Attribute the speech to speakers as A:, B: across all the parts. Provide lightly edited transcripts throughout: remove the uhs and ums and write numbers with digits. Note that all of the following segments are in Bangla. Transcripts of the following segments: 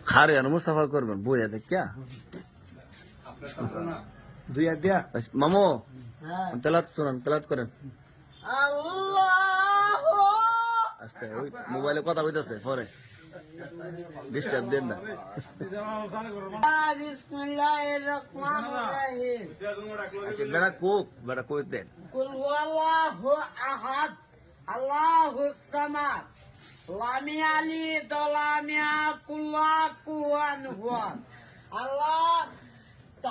A: খারে আর মুসাফা করবেন বইয়া দেখিয়া
B: দুই হাত দিয়া
A: মামু তেলাত শোনান তেলাত করেন আস্তে ওই মোবাইলে কথা বলতেছে পরে ডিস্টার্ব দেন না
C: বিসমিল্লাহির রহমানির রহিম
A: আচ্ছা বেড়া কোক দেন
C: কুল হুয়াল্লাহু আহাদ আল্লাহুস সামাদ লাম ইয়ালিদ ওয়া লাম ইয়াকুল লাহু কুফুয়ান আহাদ আল্লাহ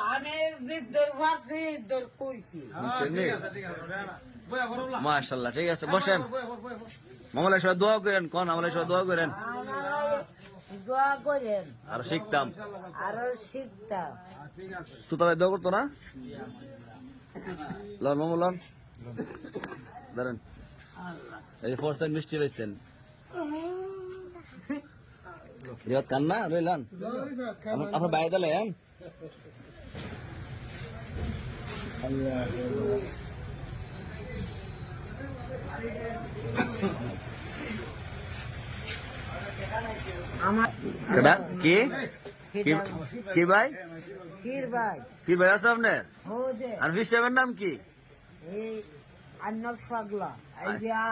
C: আমি জিদ্দুর ফারসি দর কইছি
A: মাশাআল্লাহ ঠিক আছে বসেন মামলা সব দোয়া করেন কোন আমলে সব দোয়া করেন
C: দোয়া করেন
A: আর শিখতাম তো তবে দোয়া করতো না লন মামু লন ধরেন এই ফোর্স মিষ্টি পাইছেন রিয়াদ কান্না রইলান আপনার বাইরে দিলেন কি কি ভাই
C: ফির ভাই
A: কি ভাই আছে আপনার
C: হো দে
A: আর ফিস সাহেবের নাম কি
C: এই আন্নাস পাগলা আইয়া